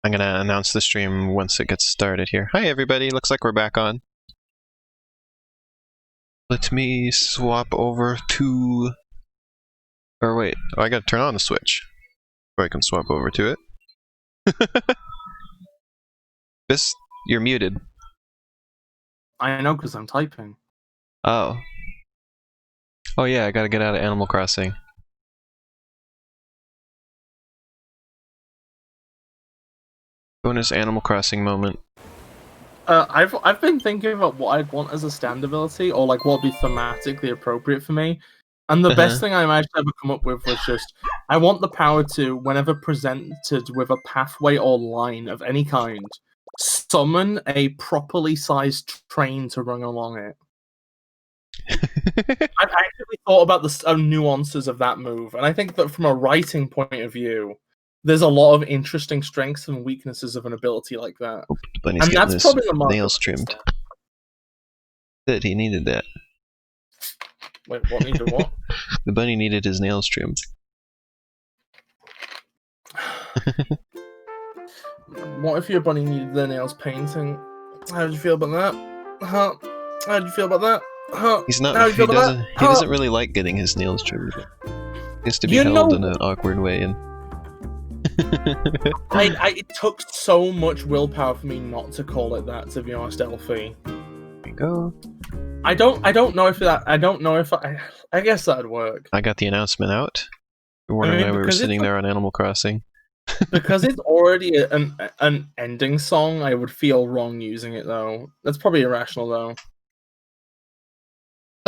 I'm gonna announce the stream once it gets started here. Hi everybody, looks like we're back on. Let me swap over to... Or wait, I gotta turn on the switch before I can swap over to it. Bis, you're muted. I know, because I'm typing. Oh. Oh yeah, I gotta get out of Animal Crossing. Bonus Animal Crossing moment. I've been thinking about what I'd want as a stand ability, or like what would be thematically appropriate for me. And the best thing I managed to ever come up with was just, I want the power to, whenever presented with a pathway or line of any kind, summon a properly sized train to run along it. I've actually thought about the nuances of that move, and I think that from a writing point of view, there's a lot of interesting strengths and weaknesses of an ability like that. Oh, the bunny's and getting that's probably the nails trimmed. Good, he needed that. Wait, what needed what? The bunny needed his nails trimmed. What if your bunny needed their nails painting? How do you feel about that? Huh? How do you feel about that? Huh? He's not. How do you He feel about doesn't. that? He Huh? doesn't really like getting his nails trimmed. He has to be You held know- in an awkward way, and It took so much willpower for me not to call it that, to be honest, Elfie. there we go. I don't know if that. I don't know if I guess that'd work. I got the announcement out. You're wondering why we were because sitting it's there on Animal Crossing. Because it's already an ending song, I would feel wrong using it though. That's probably irrational though.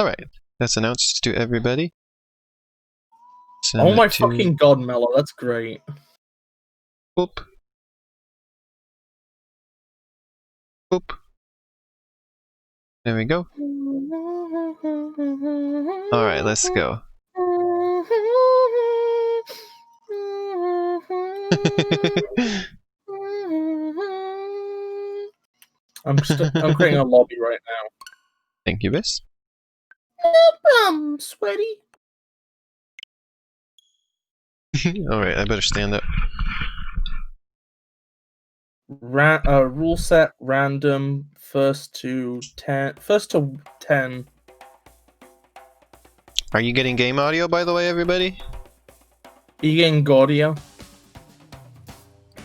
Alright, that's announced to everybody. Send Oh my it to... fucking god, Mello, that's great. Boop. Boop. There we go. Alright, let's go. I'm creating a lobby right now. Thank you, Bis. I'm sweaty. Alright, I better stand up. Rule set random first to 10. Are you getting game audio, by the way, everybody? Are you getting Gaudio?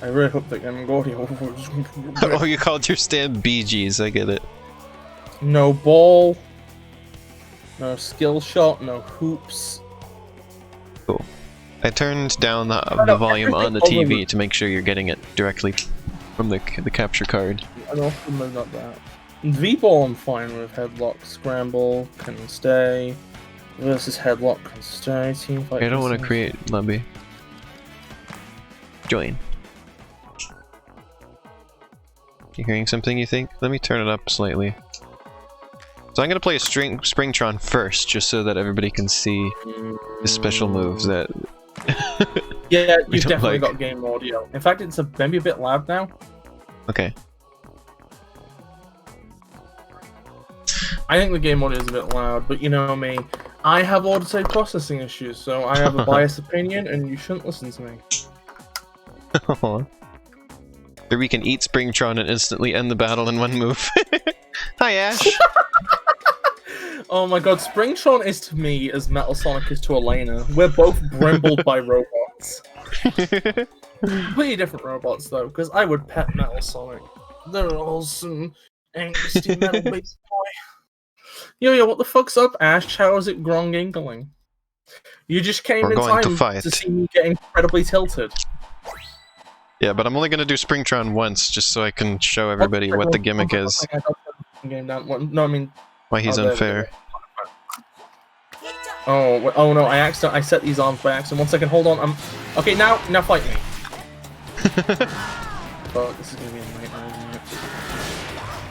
I really hope they're getting Gaudio. Oh, you called your stand BGs, I get it. No ball. No skill shot, no hoops. Cool. I turned down the volume on the TV to make sure you're getting it directly from the capture card. I don't know about that. V-ball I'm fine with. Headlock, scramble, can stay. Versus headlock, can stay. Team fight. I don't want to create lobby. Join. You hearing something, you think? Let me turn it up slightly. So I'm gonna play a Springtron first, just so that everybody can see the special moves that... Yeah, you've don't definitely like. got game audio. In fact, it's maybe a bit loud now. Okay. I think the game audio is a bit loud, but you know me. I have auditory processing issues, so I have a biased opinion, and you shouldn't listen to me. Or we can eat Springtron and instantly end the battle in one move. Hi, Ash! Oh my god, Springtron is to me as Metal Sonic is to Elena. We're both brimbled by robots. Completely different robots, though, because I would pet Metal Sonic. They're awesome, angsty metal baby boy. Yo, what the fuck's up, Ash? How is it grong-ingling? You just came We're in going to time fight. to see me get incredibly tilted. Yeah, but I'm only gonna do Springtron once, just so I can show everybody what the gimmick is. No, I mean... Why he's unfair. Oh no, I set these arms by accident. 1 second, hold on, Okay, now fight me. Oh, this is gonna be a nightmare, isn't it?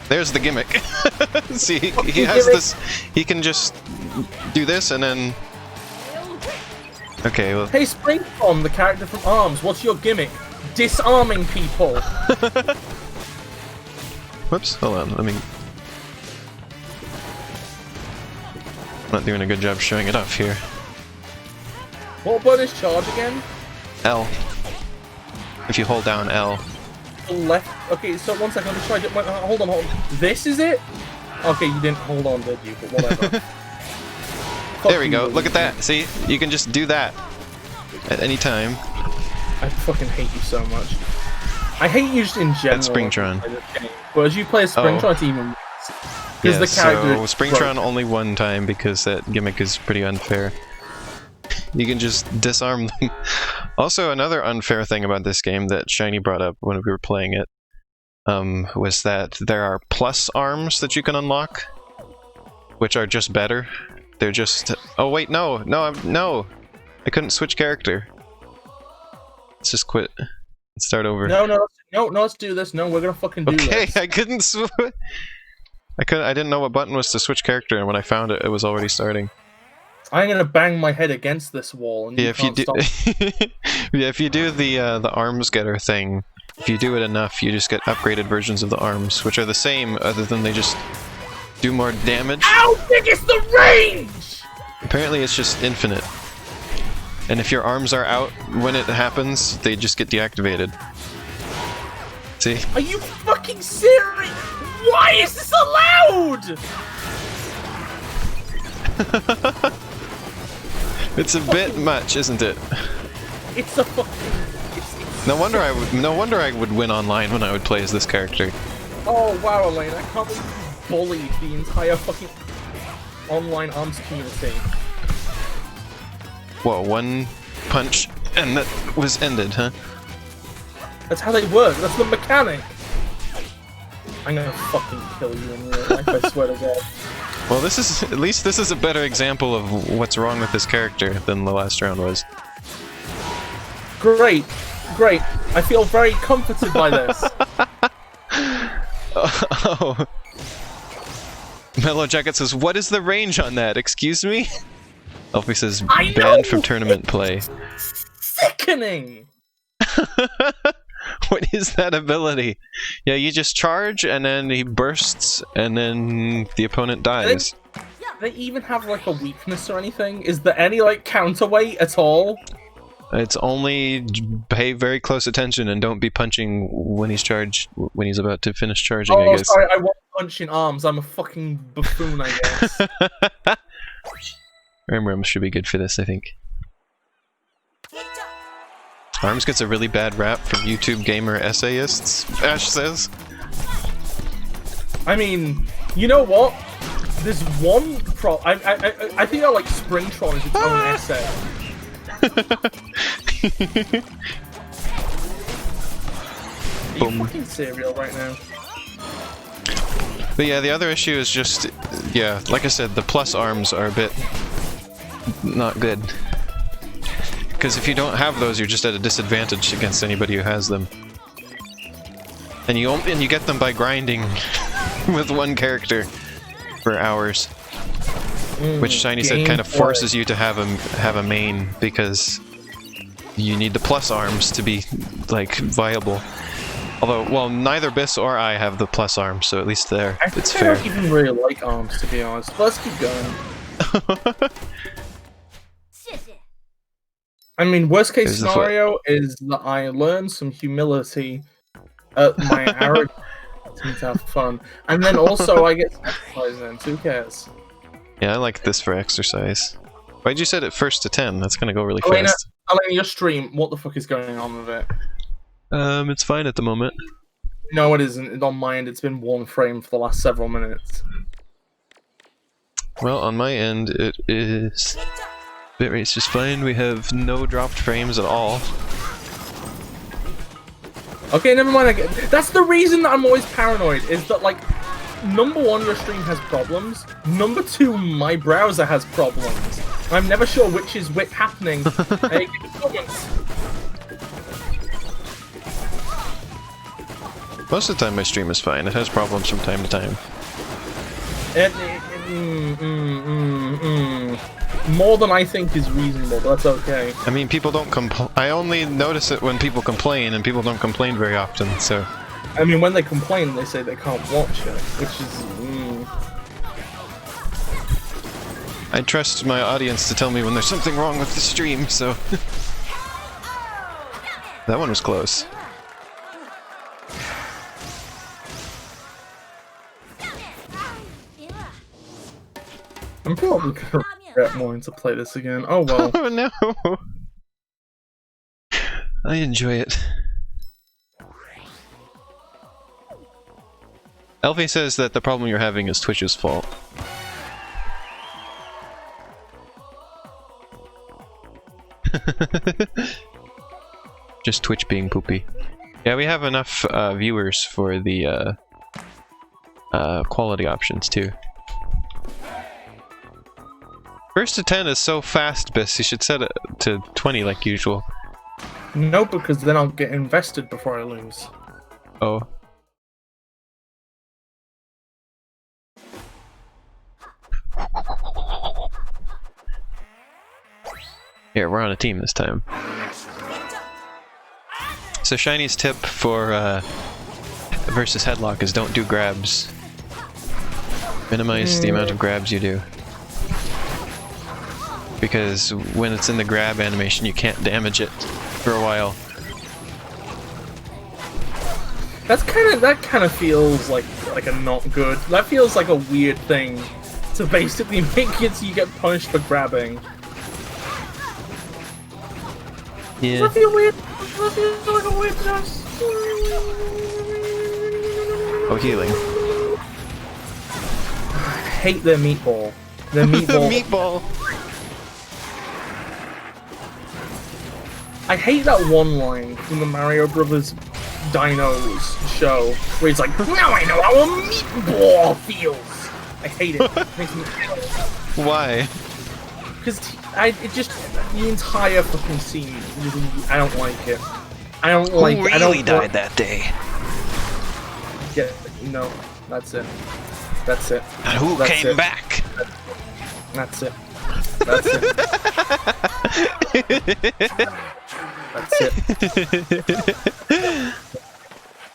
There's the gimmick. See, he has this... He can just do this and then... Okay, well... Hey, Springtron, the character from ARMS, what's your gimmick? Disarming people! Whoops, hold on, let me... I'm not doing a good job showing it off here. What button is charge again? L. If you hold down L. the left. Okay, so 1 second. Let me try. Hold on. This is it. Okay, you didn't hold on, did you? But whatever. There we go. Look at that. See, you can just do that at any time. I fucking hate you so much. I hate you just in general. That's Springtron. But as you play as Springtron, it's even worse. Yeah, the character so Springtron only one time because that gimmick is pretty unfair. You can just disarm them. Also, another unfair thing about this game that Shiny brought up when we were playing it was that there are plus arms that you can unlock, which are just better. They're just... Oh wait, no! I couldn't switch character. Let's just quit and start over. No, let's do this. No, we're gonna fucking do this. Okay, I couldn't switch. I didn't know what button was to switch character, and when I found it, it was already starting. I'm gonna bang my head against this wall, and yeah, if you do, yeah, if you do the arms getter thing, if you do it enough, you just get upgraded versions of the arms, which are the same, other than they just do more damage. How big is the range? Apparently, it's just infinite. And if your arms are out when it happens, they just get deactivated. See? Are you fucking serious? Why is this allowed? It's a bit much, isn't it? It's a fucking... It's no wonder I would win online when I would play as this character. Oh wow, Elaine, I can't believe you bullied the entire fucking online arms community. Whoa, one punch and that was ended, huh? That's how they work, that's the mechanic! I'm gonna fucking kill you in real life, I swear to God. Well, at least this is a better example of what's wrong with this character than the last round was. Great. I feel very comforted by this. Oh. Mellow Jacket says, what is the range on that? Excuse me? Elfie says, banned from tournament play. Sickening! What is that ability? Yeah, you just charge, and then he bursts, and then the opponent dies. Do they even have, like, a weakness or anything? Is there any, like, counterweight at all? It's only pay very close attention and don't be punching when he's when he's about to finish charging, I guess. Sorry, I want punching arms. I'm a fucking buffoon, I guess. Rim should be good for this, I think. Arms gets a really bad rap from YouTube gamer essayists, Ash says. I mean, you know what? There's one I think I like Springtron as its own essay. Are you fucking cereal right now? But yeah, the other issue is just, yeah, like I said, the plus arms are a bit not good. Because if you don't have those, you're just at a disadvantage against anybody who has them. And you get them by grinding with one character for hours. Which Shiny said kind of forces you to have a main, because you need the plus arms to be, like, viable. Although, well, neither Bis or I have the plus arms, so at least there, it's fair. I don't even really like arms, to be honest. But let's keep going. I mean, worst case scenario is that I learn some humility at my arrogance to have fun. And then also I get some exercise in, who cares? Yeah, I like this for exercise. Why'd you set it first to 10? That's gonna go really fast. Elena, your stream, what the fuck is going on with it? It's fine at the moment. No, it isn't. On my end, it's been one frame for the last several minutes. Well, on my end, it is... Bitrate's just fine. We have no dropped frames at all. Okay, never mind. That's the reason that I'm always paranoid, is that, like, number one, your stream has problems. Number two, my browser has problems. I'm never sure which is which happening. Hey, give me comments. Most of the time my stream is fine. It has problems from time to time. More than I think is reasonable, but that's okay. I mean, people don't I only notice it when people complain, and people don't complain very often, so... I mean, when they complain, they say they can't watch it, which is... I trust my audience to tell me when there's something wrong with the stream, so... That one was close. I'm probably gonna regret wanting to play this again. Oh well. Oh no! I enjoy it. Elfie says that the problem you're having is Twitch's fault. Just Twitch being poopy. Yeah, we have enough viewers for the quality options too. First to 10 is so fast, Bis. You should set it to 20 like usual. No, because then I'll get invested before I lose. Oh. Here, we're on a team this time. So Shiny's tip for versus headlock is don't do grabs. Minimize the amount of grabs you do. Because when it's in the grab animation, you can't damage it for a while. That kind of feels like a not good. That feels like a weird thing to basically make it so you get punished for grabbing. Yeah. Does that feel weird? Does that feel like a weird choice? Oh, healing. I hate their meatball. Their meatball. The meatball. I hate that one line from the Mario Brothers Dinos show where he's like, "Now I know how a meatball feels." I hate it. It makes me ill. Why? Because it just the entire fucking scene. I don't like it. I don't like. Who really died that day? Yeah, no, that's it. That's it. And who That's came it. back? That's it. That's it. That's it.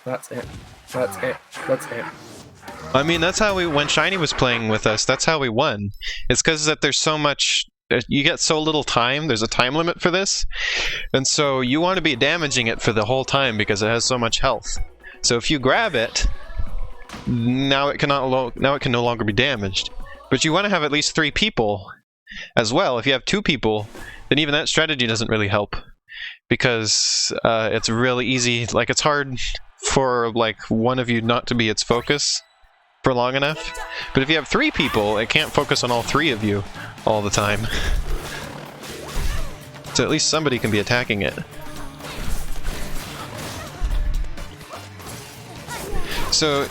That's it. That's it. That's it. I mean, that's how we, when Shiny was playing with us, that's how we won. It's because that there's so much, you get so little time, there's a time limit for this, and so you want to be damaging it for the whole time because it has so much health. So if you grab it, now it can no longer be damaged. But you want to have at least 3 people as well. If you have 2 people, then even that strategy doesn't really help. Because it's really easy, like it's hard for like one of you not to be its focus for long enough. But if you have 3 people, it can't focus on all 3 of you all the time. So at least somebody can be attacking it. So,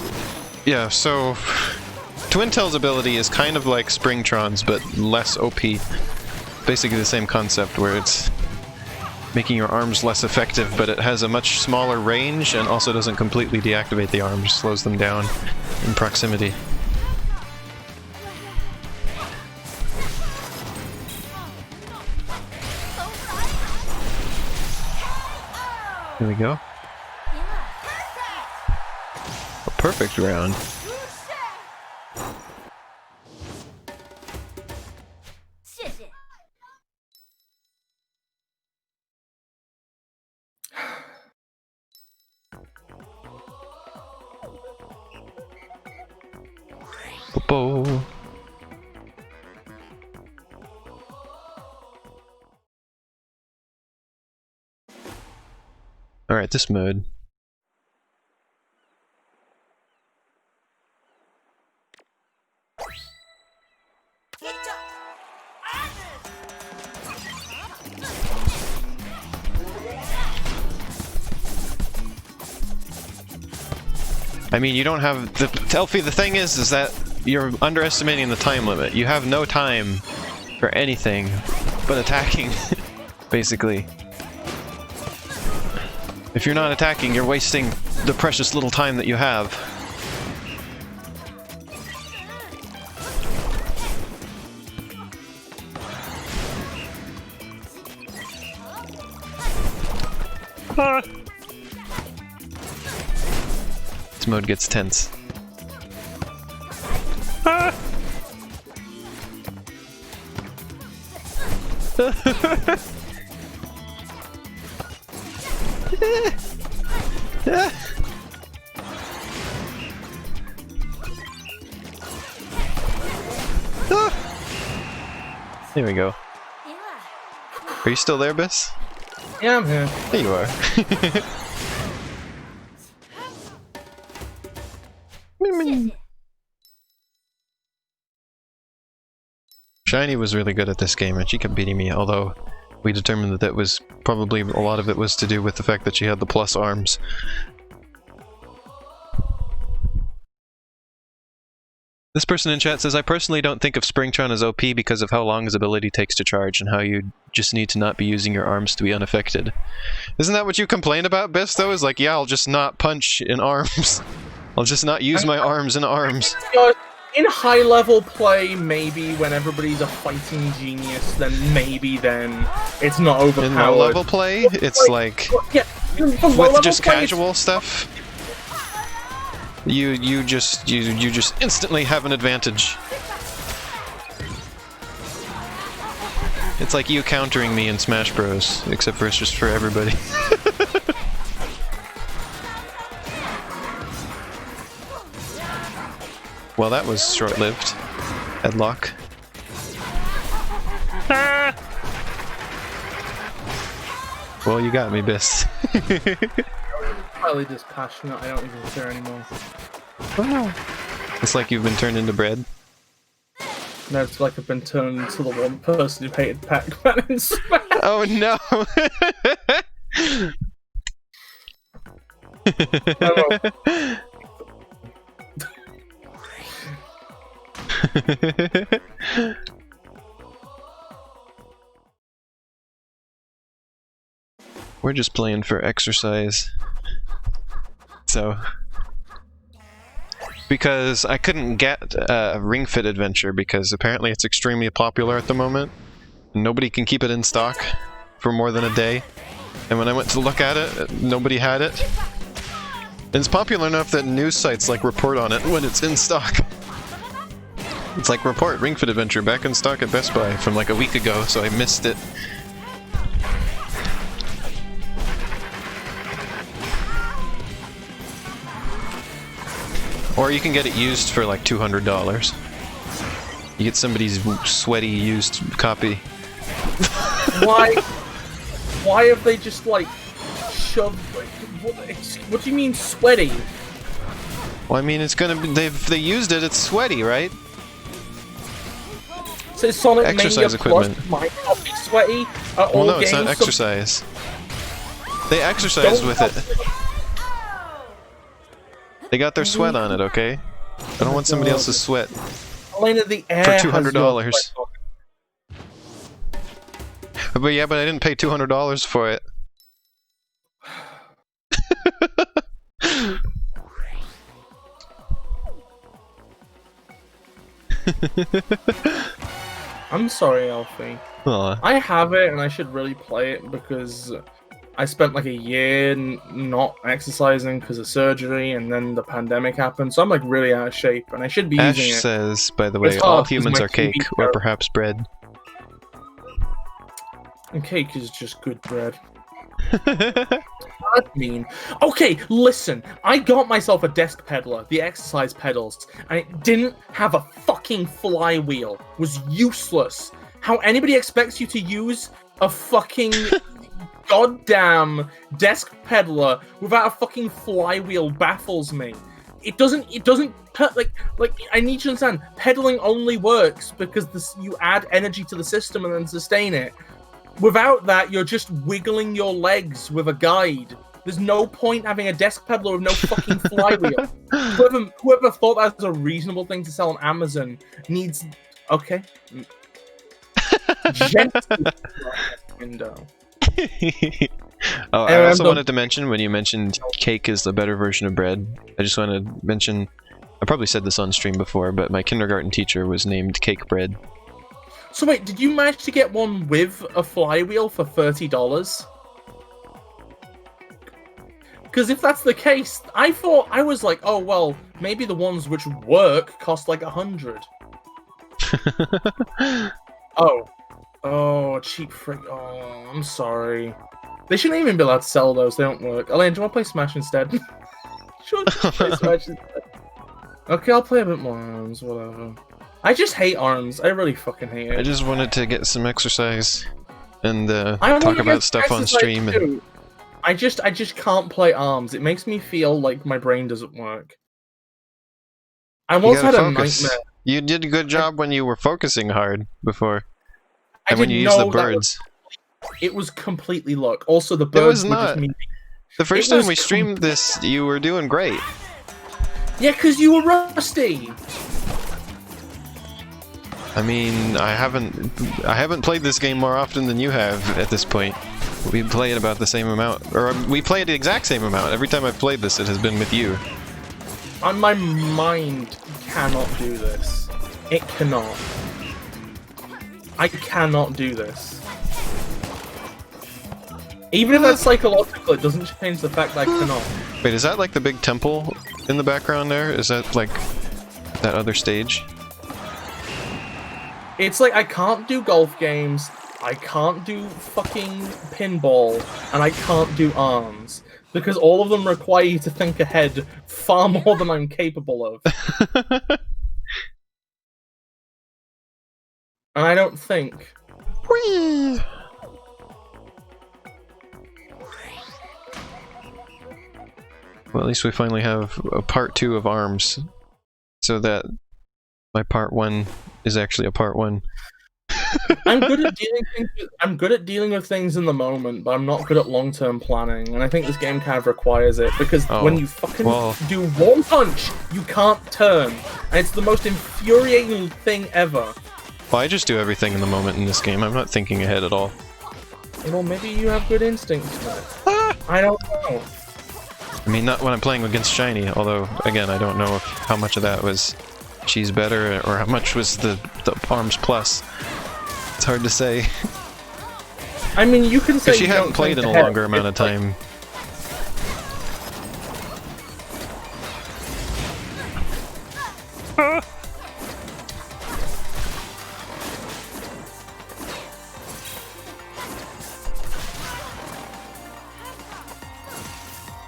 yeah, so Twin Tail's ability is kind of like Springtron's, but less OP. Basically the same concept where it's making your arms less effective, but it has a much smaller range and also doesn't completely deactivate the arms, slows them down in proximity. Here we go. A perfect round. Bo. Alright, this mode. I mean, you don't have the Elfie. The thing is that you're underestimating the time limit. You have no time for anything but attacking, basically. If you're not attacking, you're wasting the precious little time that you have. This mode gets tense. Here we go. Are you still there, Bis? Yeah, I'm here. There you are. Shiny was really good at this game, and she kept beating me, although we determined that was probably a lot of it was to do with the fact that she had the plus arms. This person in chat says, I personally don't think of Springtron as OP because of how long his ability takes to charge and how you just need to not be using your arms to be unaffected. Isn't that what you complain about, Biff, though? Is like, yeah, I'll just not punch in arms. I'll just not use my arms in arms. In high-level play, maybe when everybody's a fighting genius, then maybe then it's not overpowered. In low-level play, it's like... Yeah, with just casual stuff, you just instantly have an advantage. It's like you countering me in Smash Bros, except for it's just for everybody. Well, that was short-lived. Headlock. Ah! Well, you got me, Bis. Probably just passionate, I don't even care anymore. Oh no. It's like you've been turned into bread. No, it's like I've been turned into the one person who hated Pac-Man in Smash. Oh no! We're just playing for exercise. So... Because I couldn't get Ring Fit Adventure because apparently it's extremely popular at the moment. Nobody can keep it in stock for more than a day. And when I went to look at it, nobody had it. And it's popular enough that news sites like report on it when it's in stock. It's like, report Ring Fit Adventure back in stock at Best Buy from like a week ago, so I missed it. Or you can get it used for like $200. You get somebody's sweaty used copy. Why have they just like shoved? Like, what do you mean sweaty? Well, I mean it's gonna be. They used it. It's sweaty, right? So Sonic exercise Mania equipment. Plus might not be sweaty at all Well, no, games. it's not exercise. They exercise with it. They got their sweat on it, okay? I don't want somebody else's sweat. Elena, the air for $200. But yeah, but I didn't pay $200 for it. I'm sorry, Alfie. Aw. I have it and I should really play it because I spent like a year not exercising because of surgery, and then the pandemic happened, so I'm like really out of shape, and I should be Ash using it. says, by the way, It's all hard 'cause humans my are cake, TV or show- perhaps bread. And cake is just good bread. I mean, okay, listen. I got myself a desk peddler, the exercise pedals, and it didn't have a fucking flywheel. It was useless. How anybody expects you to use a fucking goddamn desk peddler without a fucking flywheel baffles me. It doesn't like I need you to understand, pedaling only works because you add energy to the system and then sustain it. Without that, you're just wiggling your legs with a guide. There's no point having a desk peddler with no fucking flywheel. Whoever thought that was a reasonable thing to sell on Amazon needs... Okay. Gently window. Oh, I also wanted to mention, when you mentioned cake is the better version of bread, I just want to mention, I probably said this on stream before, but my kindergarten teacher was named Cake Bread. So wait, did you manage to get one with a flywheel for $30? Because if that's the case, I was like, oh well, maybe the ones which work cost like $100. Oh, cheap frick. Oh, I'm sorry. They shouldn't even be allowed to sell those. They don't work. Elaine, do you want to play Smash instead? Sure, play Smash instead. Okay, I'll play a bit more rounds, whatever. I just hate arms. I really fucking hate it. I just wanted to get some exercise and I talk wanna about get stuff on exercise stream. And too. I just can't play arms. It makes me feel like my brain doesn't work. I you once gotta had a focus. nightmare. You did a good job when you were focusing hard before, I and when you didn't used the know that birds. it was completely luck. Also, the It was birds were just not. me. The first It was time we streamed this, you were doing great. Yeah, because you were rusty. I mean, I haven't played this game more often than you have at this point. We play it about the same amount, or we play it the exact same amount. Every time I've played this, it has been with you. My mind cannot do this. It cannot. I cannot do this. Even if that's psychological, it doesn't change the fact that I cannot. Wait, is that like the big temple in the background there? Is that like that other stage? It's like I can't do golf games, I can't do fucking pinball, and I can't do arms. Because all of them require you to think ahead far more than I'm capable of. And I don't think. Whee! Well, at least we finally have a part 2 of ARMS, so that my part 1 is actually a part 1. I'm good at dealing with things in the moment, but I'm not good at long-term planning, and I think this game kind of requires it, because when you fucking do one punch, you can't turn, and it's the most infuriating thing ever. Well, I just do everything in the moment in this game. I'm not thinking ahead at all. Well, maybe you have good instincts, but I don't know. I mean, not when I'm playing against Shiny, although, again, I don't know how much of that was she's better, or how much was the ARMS plus. It's hard to say. I mean, you can say she hadn't played in a longer amount of time.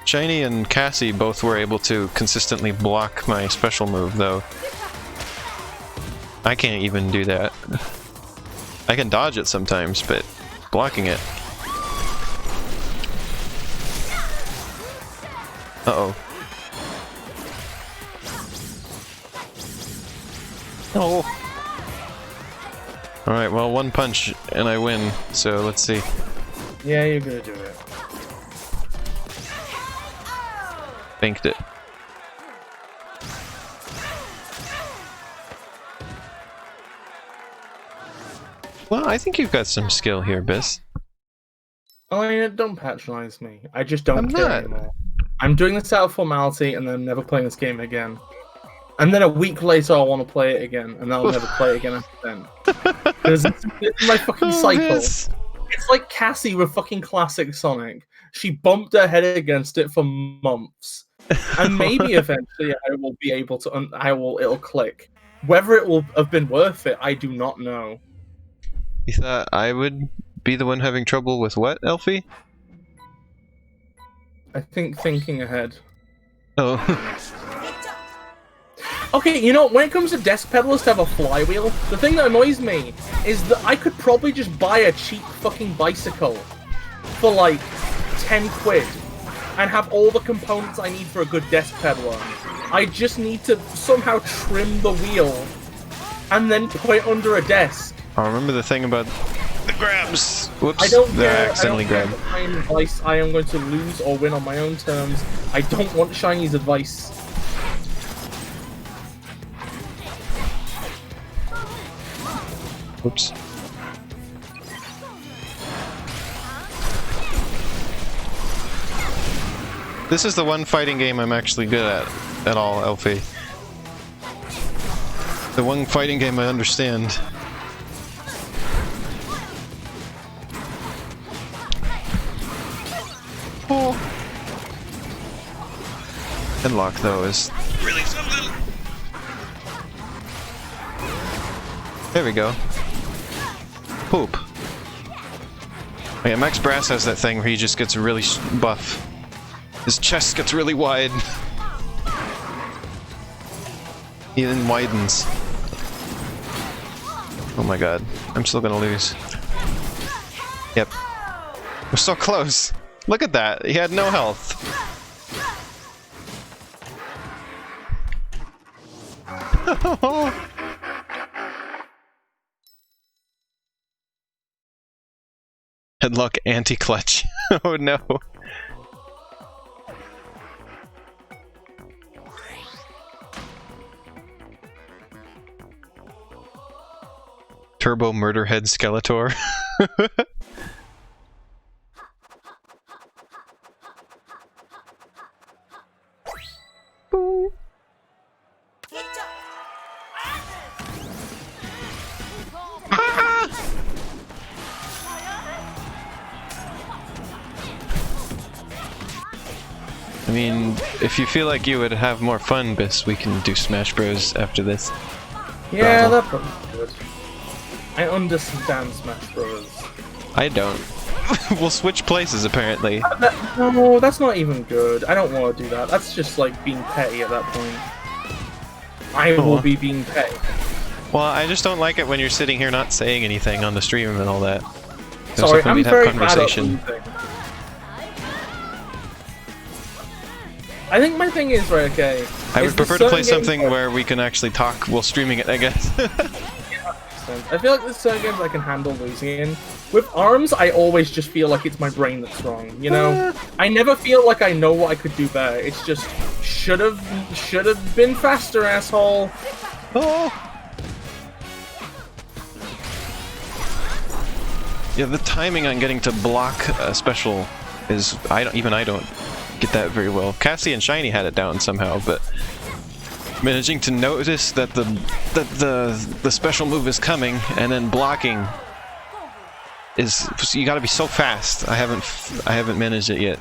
Shiny and Cassie both were able to consistently block my special move, though. I can't even do that. I can dodge it sometimes, but blocking it... Uh-oh. Oh! Alright, well, one punch and I win, so let's see. Yeah, you're gonna do it. Banked it. Well, I think you've got some skill here, Bis. Oh, yeah, don't patronize me. I just don't care not. anymore. I'm doing this out of formality, and then I'm never playing this game again. And then a week later, I'll want to play it again, and then I'll never play it again after then. Because it's my fucking cycle. Bis. It's like Cassie with fucking classic Sonic. She bumped her head against it for months. And maybe eventually I will be able to, it'll click. Whether it will have been worth it, I do not know. You thought I would be the one having trouble with what, Elfie? I think thinking ahead. Oh. Okay, you know, when it comes to desk pedalers to have a flywheel, the thing that annoys me is that I could probably just buy a cheap fucking bicycle for like 10 quid and have all the components I need for a good desk pedaler. I just need to somehow trim the wheel and then put it under a desk. I remember the thing about the grabs. Whoops. I don't I care. accidentally grabbed. What kind of advice I am going to lose or win on my own terms. I don't want Shiny's advice. Whoops. This is the one fighting game I'm actually good at all, Elfie. The one fighting game I understand. Oh. Headlock, though, is really something. There we go. Poop. Yeah, Max Brass has that thing where he just gets really buff. His chest gets really wide. He then widens. Oh my god. I'm still gonna lose. Yep. We're so close. Look at that. He had no health. Headlock anti-clutch. Oh no. Turbo Murderhead Skeletor. I mean, if you feel like you would have more fun, Bis, we can do Smash Bros. After this. Yeah, that's probably good. I understand Smash Bros. I don't. We'll switch places, apparently. No, that's not even good. I don't want to do that. That's just like being petty at that point. I will be being petty. Well, I just don't like it when you're sitting here not saying anything on the stream and all that. Sorry, I'm very bad at losing. I think my thing is, right, okay... I would prefer to play something where we can actually talk while streaming it, I guess. I feel like there's certain games I can handle losing in. With ARMS, I always just feel like it's my brain that's wrong, you know? I never feel like I know what I could do better. It's just, should have been faster, asshole. Oh! Yeah, the timing on getting to block a special is... I don't get that very well. Cassie and Shiny had it down somehow, but managing to notice that the special move is coming and then blocking is... you gotta be so fast. I haven't managed it yet.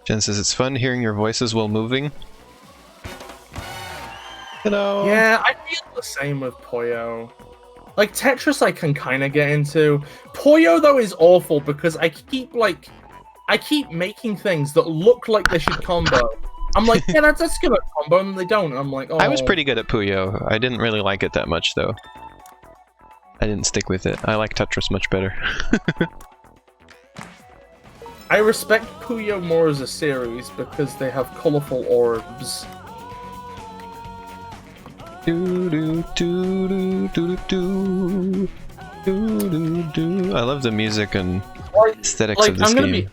Jen says it's fun hearing your voices while moving. Hello. Yeah, I feel the same with Puyo. Like, Tetris I can kind of get into. Puyo, though, is awful because I keep making things that look like they should combo. I'm like, yeah, that's gonna combo, and they don't. And I'm like, oh. I was pretty good at Puyo. I didn't really like it that much, though. I didn't stick with it. I like Tetris much better. I respect Puyo more as a series because they have colorful orbs. I love the music and aesthetics of this game.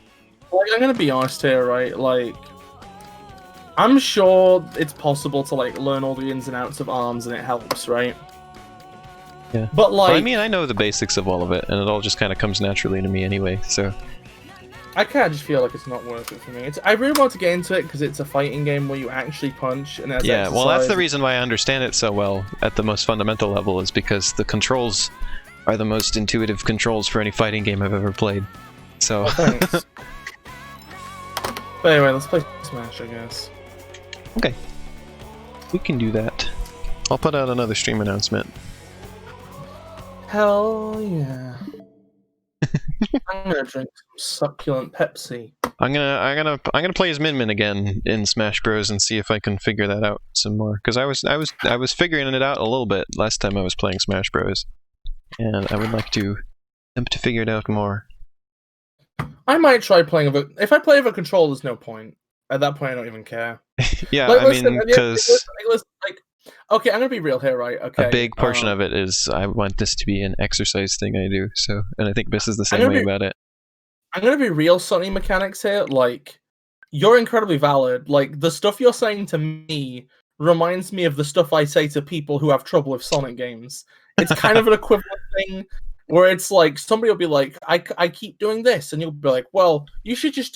I'm gonna be honest here, right? Like, I'm sure it's possible to like learn all the ins and outs of ARMS and it helps, right? Yeah. But like, well, I mean, I know the basics of all of it, and it all just kind of comes naturally to me anyway. So. I kind of just feel like it's not worth it for me. I really want to get into it because it's a fighting game where you actually punch and yeah, exercise. Well, that's the reason why I understand it so well at the most fundamental level, is because the controls are the most intuitive controls for any fighting game I've ever played. So. Oh, thanks. But anyway, let's play Smash, I guess. Okay. We can do that. I'll put out another stream announcement. Hell yeah. I'm gonna drink some succulent Pepsi. I'm gonna play as Min Min again in Smash Bros. And see if I can figure that out some more. Because I was figuring it out a little bit last time I was playing Smash Bros. And I would like to attempt to figure it out more. I might try playing with it. If I play with a control, there's no point. At that point, I don't even care. Yeah, like, I mean, because... Okay, I'm gonna be real here, right? Okay. A big portion of it is I want this to be an exercise thing I do, so, and I think this is the same way about it. I'm gonna be real Sonic mechanics here. Like, you're incredibly valid. Like, the stuff you're saying to me reminds me of the stuff I say to people who have trouble with Sonic games. It's kind of an equivalent thing where it's like somebody will be like, I keep doing this, and you'll be like, well, you should just